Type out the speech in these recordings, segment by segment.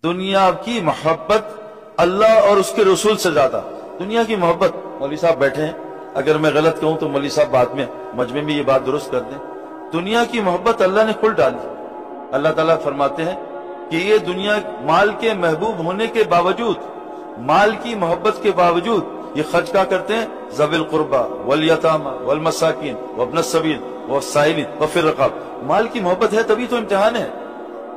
دنیا کی محبت اللہ اور اس کے رسول سے زیادہ. دنیا کی محبت. مولوی صاحب بیٹھے ہیں, اگر میں غلط کہوں تو مولوی صاحب بعد میں مجمع میں یہ بات درست کر دیں. دنیا کی محبت اللہ نے کھل ڈالی. اللہ تعالیٰ فرماتے ہیں کہ یہ دنیا مال کے محبوب ہونے کے باوجود, مال کی محبت کے باوجود یہ خرچ کیا کرتے ہیں؟ ذوی القربى والیتامى والمساکین وابن السبیل والسائلین وفی الرقاب. مال کی محبت ہے تبھی تو امتحان ہے.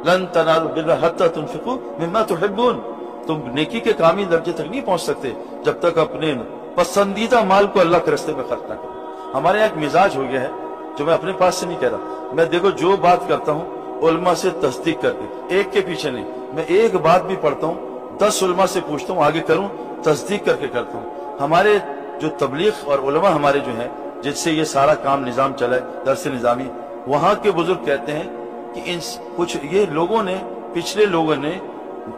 لن تنالوا البر حتى تنفقوا مما تحبون. تم نیکی کے کامل درجے تک نہیں پہنچ سکتے جب تک اپنے پسندیدہ مال کو اللہ کے راستے میں خرچ نہ کرو. ہمارے یہاں ایک مزاج ہو گیا ہے جو میں اپنے پاس سے نہیں کہہ رہا. میں دیکھو جو بات کرتا ہوں علماء سے تصدیق کر کے, ایک کے پیچھے نہیں. میں ایک بات بھی پڑھتا ہوں 10 علماء سے پوچھتا ہوں, آگے کروں تصدیق کر کے کرتا ہوں. ہمارے جو تبلیغ اور علماء ہمارے جو ہیں جس سے یہ سارا کام نظام چلا ہے, درس نظامی, وہاں کے بزرگ کہتے ہیں کہ کچھ یہ لوگوں نے, پچھلے لوگوں نے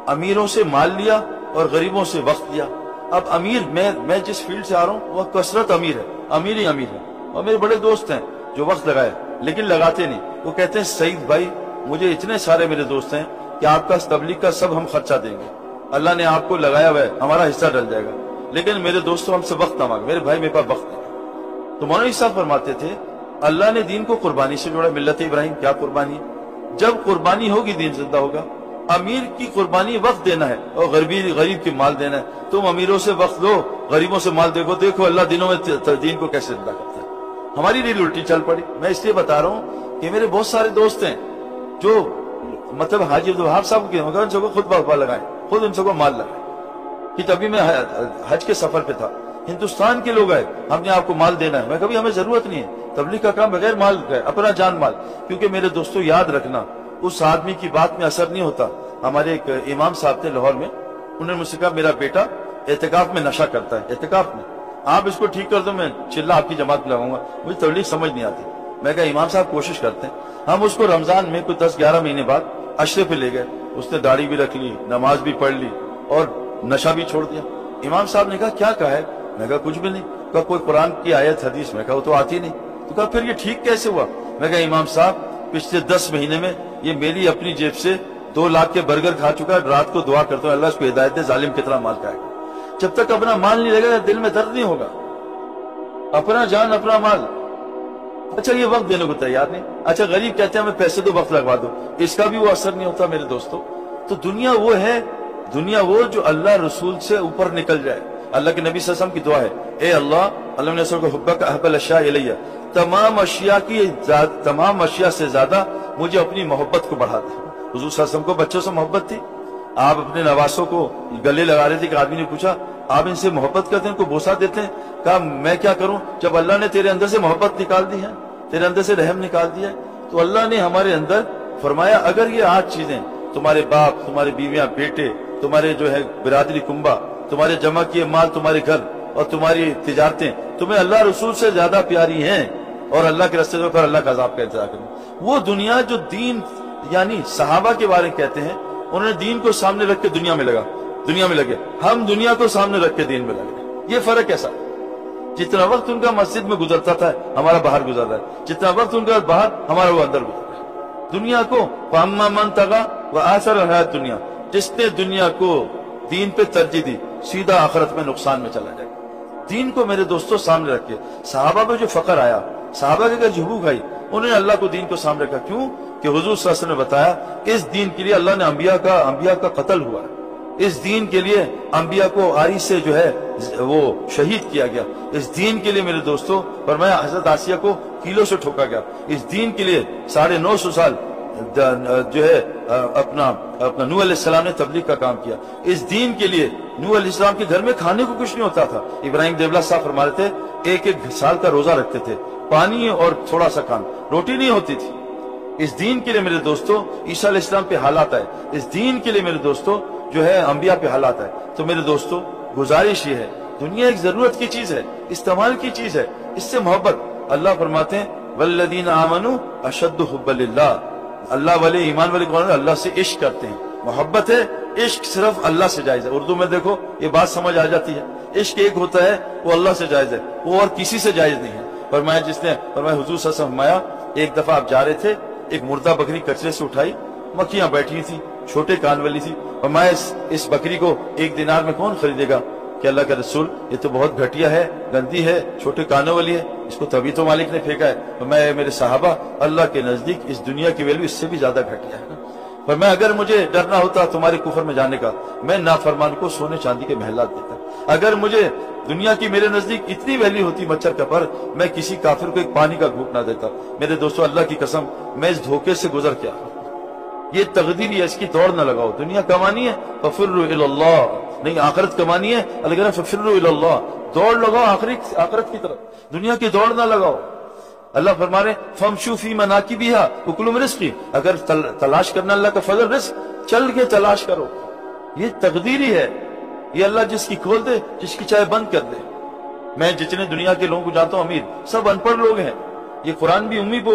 امیروں سے مال لیا اور غریبوں سے وقت لیا. اب امیر, میں جس فیلڈ سے آ رہا ہوں وہ کثرت امیر ہے, امیر ہی امیر ہے. اور میرے بڑے دوست ہیں جو وقت لگائے لیکن لگاتے نہیں. وہ کہتے ہیں سعید بھائی مجھے اتنے سارے میرے دوست ہیں کہ آپ کا تبلیغ کا سب ہم خرچہ دیں گے, اللہ نے آپ کو لگایا ہوا ہے, ہمارا حصہ ڈل جائے گا, لیکن میرے دوستوں ہم سے وقت نہ مانگے. میرے بھائی میرے پاس وقت نہیں. تو مولوی صاحب فرماتے تھے اللہ نے دین کو قربانی سے جوڑا. ملت ابراہیم کیا قربانی ہے؟ جب قربانی ہوگی دین زندہ ہوگا. امیر کی قربانی وقت دینا ہے اور غریب کی مال دینا ہے. تم امیروں سے وقت لو, غریبوں سے مال دیکھو اللہ دنوں میں دین کو کیسے زندہ کرتا ہے. ہماری ریل الٹی چل پڑی. میں اس لیے بتا رہا ہوں کہ میرے بہت سارے دوست ہیں جو مطلب حاجی عبدالوہاب صاحب کے, مگر ان سب کو خود بہت لگائیں, خود ان سب کو مال لگائیں. کہ تبھی میں حج کے سفر پہ تھا, ہندوستان کے لوگ آئے, ہم نے آپ کو مال دینا ہے. میں کبھی ہمیں ضرورت نہیں ہے تبلیغ کا کام بغیر مال کا ہے, اپنا جان مال. کیونکہ میرے دوستوں یاد رکھنا اس آدمی کی بات میں اثر نہیں ہوتا. ہمارے ایک امام صاحب تھے لاہور میں, انہوں نے مجھ سے کہا میرا بیٹا اعتکاف میں نشہ کرتا ہے. اعتکاف میں آپ اس کو ٹھیک کر دو, میں چلہ آپ کی جماعت میں لگاؤں گا. مجھے تبلیغ سمجھ نہیں آتی. میں کہا امام صاحب کوشش کرتے ہیں. ہم اس کو رمضان میں کوئی 10-11 مہینے بعد اشرے پہ لے گئے. اس نے داڑھی بھی رکھ لی, نماز بھی پڑھ لی اور نشہ بھی چھوڑ دیا. امام صاحب نے کہا کیا کہا ہے؟ میں کہا کچھ بھی نہیں. کہا کوئی قرآن کی آیت حدیث؟ میں کہا وہ تو آتی نہیں. تو کہا پھر یہ ٹھیک کیسے ہوا؟ میں کہا امام صاحب پچھلے 10 مہینے میں یہ میری اپنی جیب سے 2 لاکھ کے برگر کھا چکا ہے. رات کو دعا کرتا ہوں اللہ اس کو ہدایت دے, ظالم کتنا مال کھائے گا. جب تک اپنا مال نہیں لگے گا دل میں درد نہیں ہوگا. اپنا جان اپنا مال. اچھا یہ وقت دینے کو تیار نہیں. اچھا غریب کہتے ہیں ہمیں پیسے دو, وقت لگوا دو, اس کا بھی وہ اثر نہیں ہوتا میرے دوستوں. تو دنیا وہ ہے, دنیا وہ جو اللہ رسول سے اوپر نکل جائے. اللہ کے نبی صلی اللہ علیہ وسلم کی دعا ہے, اے اللہ علم نصر کو حبک احب الاشیاء الیہ, تمام اشیاء سے زیادہ مجھے اپنی محبت کو بڑھا دے. حضور صلی اللہ علیہ وسلم کو بچوں سے محبت تھی. آپ اپنے نواسوں کو گلے لگا رہے تھے کہ آدمی نے پوچھا آپ ان سے محبت کرتے ہیں, ان کو بوسہ دیتے ہیں؟ کہا میں کیا کروں جب اللہ نے تیرے اندر سے محبت نکال دی ہے, تیرے اندر سے رحم نکال دیا ہے. تو اللہ نے ہمارے اندر فرمایا اگر یہ 8 چیزیں, تمہارے باپ, تمہارے بیویاں, بیٹے, تمہارے جو ہے برادری کنبہ, تمہارے جمع کیے مال, تمہارے گھر اور تمہاری تجارتیں تمہیں اللہ رسول سے زیادہ پیاری ہیں, اور اللہ کے راستے پر اللہ کا عذاب کا انتظار کریں. وہ دنیا جو دین, یعنی صحابہ کے بارے میں کہتے ہیں انہوں نے دین کو سامنے رکھ کے دنیا میں لگے. ہم دنیا کو سامنے رکھ کے دین میں لگے. یہ فرق کیسا؟ جتنا وقت ان کا مسجد میں گزرتا تھا ہمارا باہر گزر رہا ہے, جتنا وقت ان کا باہر ہمارا وہ اندر گزر رہا ہے. دنیا کو فَأَمَّا مَنْ طَغَىٰ وَآثَرَ الْحَيَاةَ الدُّنْيَا, جس نے دنیا کو دین پہ ترجیح دی سیدھا آخرت میں نقصان میں چلا جائے. دین کو میرے دوستوں سامنے رکھے. صحابہ میں جو فقر آیا, صحابہ کے گھر جھبوک آئی, انہوں نے اللہ کو دین کو سامنے رکھا. کیوں کہ حضور صلی اللہ علیہ وسلم نے بتایا اس دین کے لیے اللہ نے انبیاء کا قتل ہوا ہے. اس دین کے لیے انبیاء کو آری سے جو ہے وہ شہید کیا گیا. اس دین کے لیے میرے دوستوں فرمایا حضرت آسیہ کو کیلوں سے ٹھوکا گیا. اس دین کے لیے 950 سال جو ہے اپنا نوح علیہ السلام نے تبلیغ کا کام کیا. اس دین کے لیے نوح علیہ السلام کے گھر میں کھانے کو کچھ نہیں ہوتا تھا. ابراہیم دیولا صاحب فرما رہے تھے 1 سال کا روزہ رکھتے تھے, پانی اور تھوڑا سا کھانا, روٹی نہیں ہوتی تھی. اس دین کے لیے میرے دوستوں عیسیٰ علیہ السلام پہ حالات آئے. اس دین کے لیے میرے دوستوں جو ہے انبیاء پہ حالات آئے. تو میرے دوستوں گزارش یہ ہے, دنیا ایک ضرورت کی چیز ہے, استعمال کی چیز ہے, اس سے محبت. اللہ فرماتے ہیں والذین آمنوا اشد حبا للہ, اللہ والے ایمان والے کون ہیں؟ اللہ سے عشق کرتے ہیں. محبت ہے, عشق صرف اللہ سے جائز ہے. اردو میں دیکھو یہ بات سمجھ آ جاتی ہے. عشق ایک ہوتا ہے وہ اللہ سے جائز ہے, وہ اور کسی سے جائز نہیں ہے. فرمایا حضور صلی اللہ علیہ وسلم فرمایا ایک دفعہ آپ جا رہے تھے, ایک مردہ بکری کچرے سے اٹھائی, مکھیاں بیٹھی تھی, چھوٹے کان والی تھی، فرمایا اس بکری کو 1 دینار میں کون خریدے گا؟ کہ اللہ کا رسول یہ تو بہت گھٹیا ہے، گندی ہے، چھوٹے کانوں والی ہے، اس کو تبھی تو مالک نے پھینکا ہے۔ فرمایا میرے صحابہ، اللہ کے نزدیک اس دنیا کی ویلیو اس سے بھی زیادہ گھٹیا ہے۔ فرمایا اگر مجھے ڈرنا ہوتا تمہارے کفر میں جانے کا، میں نافرمان کو سونے چاندی کے محلات دیتا۔ اگر مجھے دنیا کی میرے نزدیک اتنی ویلیو ہوتی مچھر کا پر، میں کسی کافر کو ایک پانی کا گھونٹ نہ دیتا۔ میرے دوستو، اللہ کی قسم میں اس دھوکے سے گزر کیا، یہ تقدیری ہے، اس کی دوڑ نہ لگاؤ۔ دنیا کمانی ہے ففروا الی اللہ، نہیں آخرت کمانی ہے، اللہ کہہ رہا ہے ففروا الی اللہ، دوڑ لگاؤ آخرت کی طرف، دنیا کی دوڑ نہ لگاؤ۔ اللہ فرما رہے فمشوا فی مناکبہا وکلوا من رزقہ، اگر تلاش کرنا اللہ کا فضل رزق، چل کے تلاش کرو، یہ تقدیری ہے، یہ اللہ جس کی کھول دے، جس کی چاہے بند کر دے۔ میں جتنے دنیا کے لوگوں کو جانتا ہوں امیر، سب ان پڑھ لوگ ہیں، یہ قرآن بھی امی پہ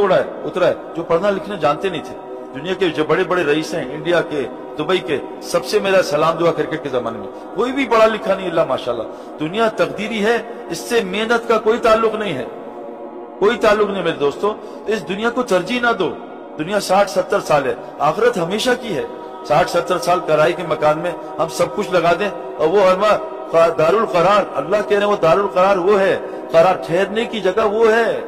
اترا ہے، جو پڑھنا لکھنا جانتے نہیں تھے۔ دنیا کے جو بڑے بڑے رئیس ہیں، انڈیا کے، دبئی کے، سب سے میرا سلام دعا کرکٹ کے زمانے میں کوئی بھی پڑھا لکھا نہیں، اللہ ماشاءاللہ۔ دنیا تقدیری ہے، اس سے محنت کا کوئی تعلق نہیں ہے، کوئی تعلق نہیں میرے دوستو۔ اس دنیا کو ترجیح نہ دو، دنیا 60-70 سال ہے، آخرت ہمیشہ کی ہے۔ 60-70 سال کرائے کے مکان میں ہم سب کچھ لگا دیں، اور وہ دارالقرار، اللہ کہہ رہے ہیں وہ دارالقرار وہ ہے، قرار ٹھہرنے کی جگہ وہ ہے۔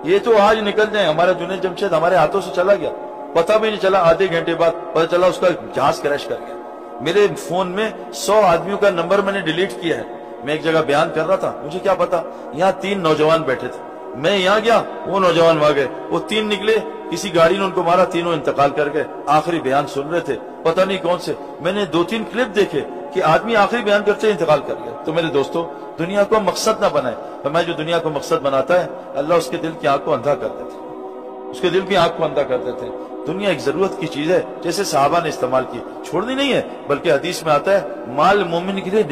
یہ تو آج نکل جائیں، ہمارا جنید جمشید ہمارے ہاتھوں سے چلا گیا، پتہ بھی نہیں چلا، آدھے گھنٹے بعد پتہ چلا اس کا جہاز کریش کر گیا۔ میرے فون میں 100 آدمیوں کا نمبر میں نے ڈیلیٹ کیا ہے۔ میں ایک جگہ بیان کر رہا تھا، مجھے کیا پتا، یہاں 3 نوجوان بیٹھے تھے، میں یہاں گیا، وہ نوجوان وہاں گئے، وہ 3 نکلے، کسی گاڑی نے ان کو مارا، تینوں انتقال کر گئے۔ آخری بیان سن رہے تھے، پتہ نہیں کون سے، میں نے 2-3 کلپ دیکھے کہ آدمی آخری بیان کرتے انتقال کر گیا۔ تو میرے دوستو، دنیا کو مقصد نہ بنائے، فرمایا جو دنیا کو مقصد بناتا ہے اللہ اس کے دل کی آنکھ کو اندھا کر دیتے، اس کے دل کی آنکھ کو اندھا کر دیتے۔ دنیا ایک ضرورت کی چیز ہے، جیسے صحابہ نے استعمال کی، چھوڑنی نہیں ہے، بلکہ حدیث میں آتا ہے مال مومن کے لیے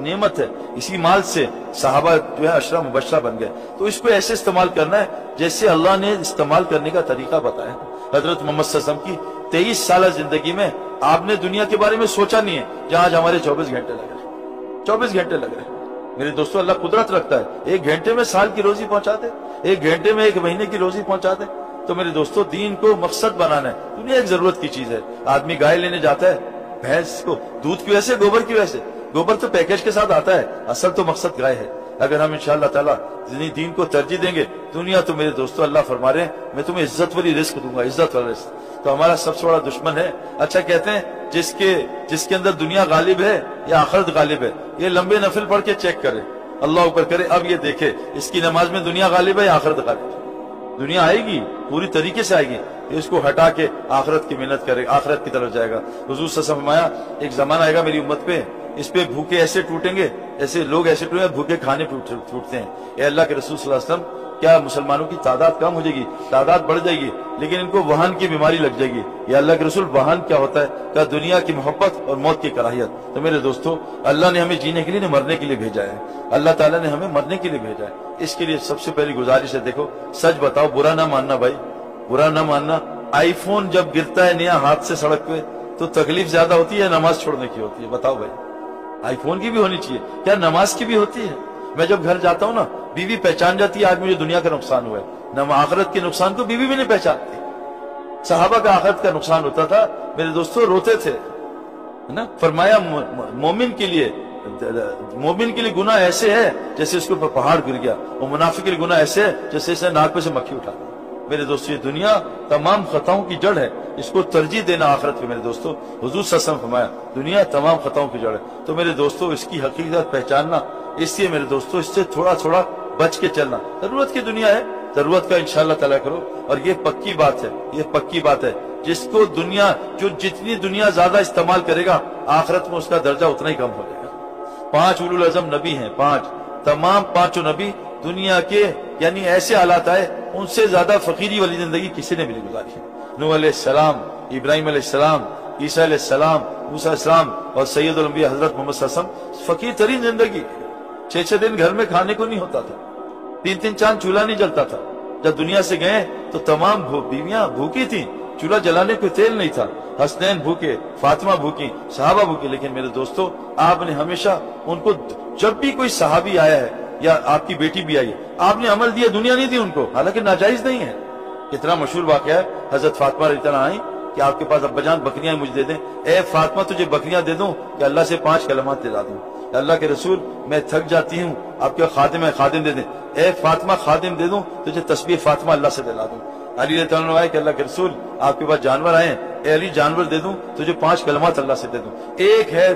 نعمت ہے، اسی مال سے صحابہ جو ہے 10 مبشرہ بن گئے۔ تو اس کو ایسے استعمال کرنا ہے جیسے اللہ نے استعمال کرنے کا طریقہ بتایا۔ حضرت محمد صلی اللہ علیہ وسلم کی 23 سالہ زندگی میں آپ نے دنیا کے بارے میں سوچا نہیں ہے، جہاں آج ہمارے 24 گھنٹے لگ رہے ہیں، 24 گھنٹے لگ رہے ہیں۔ میرے دوستو، اللہ قدرت رکھتا ہے، 1 گھنٹے میں سال کی روزی پہنچا دے، 1 گھنٹے میں 1 مہینے کی روزی پہنچا دے۔ تو میرے دوستو، دین کو مقصد بنانا ہے، دنیا ایک ضرورت کی چیز ہے۔ آدمی گائے لینے جاتا ہے، بھینس کو دودھ کی وجہ سے، گوبر کی وجہ سے، گوبر تو پیکیج کے ساتھ آتا ہے، اصل تو مقصد گائے ہے۔ اگر ہم انشاءاللہ تعالیٰ دین کو ترجیح دیں گے، دنیا تو میرے دوستو اللہ فرما رہے ہیں میں تمہیں عزت والی رزق دوں گا، عزت والا رزق۔ تو ہمارا سب سے بڑا دشمن ہے، اچھا کہتے ہیں جس کے اندر دنیا غالب ہے یا آخرت غالب ہے، یہ لمبے نفل پڑھ کے چیک کرے، اللہ اوپر کرے، اب یہ دیکھے اس کی نماز میں دنیا غالب ہے یا آخرت غالب ہے۔ دنیا آئے گی، پوری طریقے سے آئے گی، اس کو ہٹا کے آخرت کی محنت کرے، آخرت کی طرف جائے گا۔ حضور صلی اللہ علیہ وسلم فرمایا ایک زمانہ آئے گا میری امت پہ، اس پہ بھوکے ایسے ٹوٹیں گے، ایسے لوگ ایسے ٹوٹیں گے، بھوکے کھانے ٹوٹتے ہیں۔ اے اللہ کے رسول صلی اللہ علیہ وسلم، کیا مسلمانوں کی تعداد کم ہو جائے گی؟ تعداد بڑھ جائے گی، لیکن ان کو وہن کی بیماری لگ جائے گی۔ یا اللہ کے رسول، وہن کیا ہوتا ہے؟ کیا دنیا کی محبت اور موت کی کراہیت۔ تو میرے دوستو، اللہ نے ہمیں جینے کے لیے نہیں، مرنے کے لیے بھیجا ہے، اللہ تعالیٰ نے ہمیں مرنے کے لیے بھیجا ہے۔ اس کے لیے سب سے پہلی گزارش ہے، دیکھو سچ بتاؤ، برا نہ ماننا بھائی، برا نہ ماننا۔ آئی فون جب گرتا ہے نیا ہاتھ سے سڑک پہ تو تکلیف زیادہ ہوتی ہے، نماز چھوڑنے کی ہوتی ہے؟ بتاؤ بھائی، آئی فون کی بھی ہونی چاہیے، کیا نماز کی بھی ہوتی ہے؟ میں جب گھر جاتا ہوں نا، بیوی پہچان جاتی ہے آج مجھے دنیا کا نقصان ہوا ہے، نہ آخرت کے نقصان کو بیوی بھی نہیں پہچانتی۔ صحابہ کا آخرت کا نقصان ہوتا تھا، میرے دوستو روتے تھے نا۔ فرمایا مومن کے لیے گناہ ایسے ہے جیسے اس کے اوپر پہاڑ گر گیا، اور منافق کے لیے گناہ ایسے ہے جیسے اسے ناک پہ سے مکھی اٹھا دی۔ میرے دوستو، یہ دنیا تمام خطاؤں کی جڑ ہے، اس کو ترجیح دینا آخرت پہ۔ میرے دوستو، حضور صلی اللہ علیہ وسلم فرمایا دنیا تمام خطاؤں کی جڑ ہے۔ تو میرے دوستو، اس کی حقیقت پہچاننا، اس لیے میرے دوستو اس سے تھوڑا تھوڑا بچ کے چلنا۔ ضرورت کی دنیا ہے، ضرورت کا انشاءاللہ تعالیٰ کرو، اور یہ پکی بات ہے، یہ پکی بات ہے، جس کو جتنی دنیا زیادہ استعمال کرے گا، آخرت میں اس کا درجہ اتنا ہی کم ہو جائے گا۔ 5 اولو العزم نبی ہیں، 5، تمام 5 نبی دنیا کے یعنی ایسے حالات آئے، ان سے زیادہ فقیری والی زندگی کسی نے بھی نہیں گزاری ہے۔ نوح علیہ السلام، ابراہیم علیہ السلام، عیسیٰ علیہ السلام، موسیٰ علیہ السلام، اور سید الانبیاء حضرت محمد صلی اللہ علیہ وسلم، فقیر ترین زندگی۔ 6 دن گھر میں کھانے کو نہیں ہوتا تھا، 3 چاند چولہا نہیں جلتا تھا۔ جب دنیا سے گئے تو تمام بیویاں بھوکی تھیں، چولہا جلانے کو تیل نہیں تھا، حسنین بھوکے، فاطمہ بھوکی، صحابہ بھوکے۔ لیکن میرے دوستو، آپ نے ہمیشہ ان کو، جب بھی کوئی صحابی آیا ہے یا آپ کی بیٹی بھی آئی ہے، آپ نے عمل دیا، دنیا نہیں دی ان کو، حالانکہ ناجائز نہیں ہے۔ اتنا مشہور واقعہ ہے، حضرت فاطمہ رضی اللہ عنہا آئیں، کہ آپ کے پاس ابا جان بکریاں مجھے دے دیں، اے فاطمہ تجھے بکریاں دے دوں کہ اللہ سے 5 کلمات دلا دوں؟ اللہ کے رسول میں تھک جاتی ہوں، آپ کے خادم ہے، خادم دے دیں، اے فاطمہ خادم دے دوں تجھے تسبیح فاطمہ اللہ سے دلا دوں؟ علی رضی اللہ عنہ آئے کہ اللہ کے رسول آپ کے پاس جانور آئے ہیں، اے علی جانور دے دوں تجھے 5 کلمات اللہ سے دے دوں؟ ایک ہے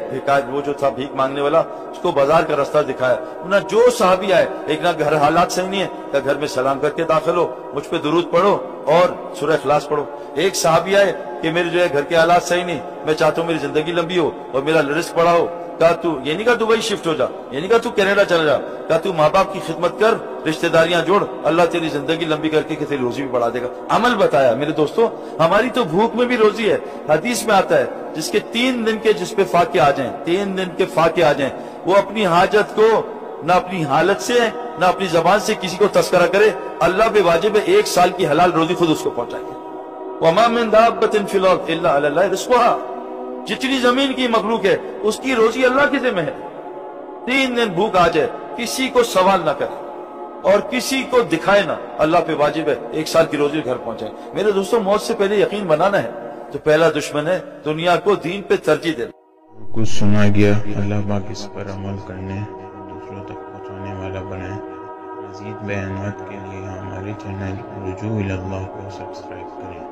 وہ جو تھا بھیک مانگنے والا، اس کو بازار کا راستہ دکھایا، نہ جو صحابی آئے، ایک نہ گھر حالات صحیح نہیں ہے کہ گھر میں سلام کر کے داخل ہو، مجھ پہ درود پڑھو اور سورہ اخلاص پڑھو۔ ایک صحابی آئے کہ میرے جو ہے گھر کے حالات صحیح نہیں، میں چاہتا ہوں میری زندگی لمبی ہو اور میرا رزق بڑا ہو، کہا تو یہ نہیں کہا دبئی شفٹ ہو جا، یہ نہیں کہا تو کینیڈا چلا جا، کہا تو ماں باپ کی خدمت کر، رشتہ داریاں جوڑ، اللہ تیری زندگی لمبی کر کے تیری روزی بھی بڑھا دے گا۔ عمل بتایا۔ میرے دوستو ہماری تو بھوک میں بھی روزی ہے، حدیث میں آتا ہے جس کے 3 دن کے جس پہ فاقے آ جائیں، 3 دن کے فاقے آ جائیں، وہ اپنی حاجت کو نہ اپنی حالت سے نہ اپنی زبان سے کسی کو تذکرہ کرے، اللہ پہ واجب ہے 1 سال کی حلال روزی خود اس کو پہنچائے گا۔ وَمَا مِن دَابَّةٍ فِي الْأَرْضِ إِلَّا عَلَى اللَّهِ رِزْقُهَا، جتنی زمین کی مخلوق ہے اس کی روزی اللہ کے ذمہ ہے۔ 3 دن بھوک آ جائے، کسی کو سوال نہ کرے اور کسی کو دکھائے نہ، اللہ پہ واجب ہے 1 سال کی روزی گھر پہنچائے۔ میرے دوستوں موت سے پہلے یقین بنانا ہے، تو پہلا دشمن ہے دنیا کو دین پہ ترجیح دینا۔ کچھ سنا گیا، اللہ پاک اس پر عمل کرنے دوسروں تک پہنچانے والا بنائے۔ مزید بیانات کے لیے ہمارے چینل رجوع الی اللہ کو سبسکرائب کریں۔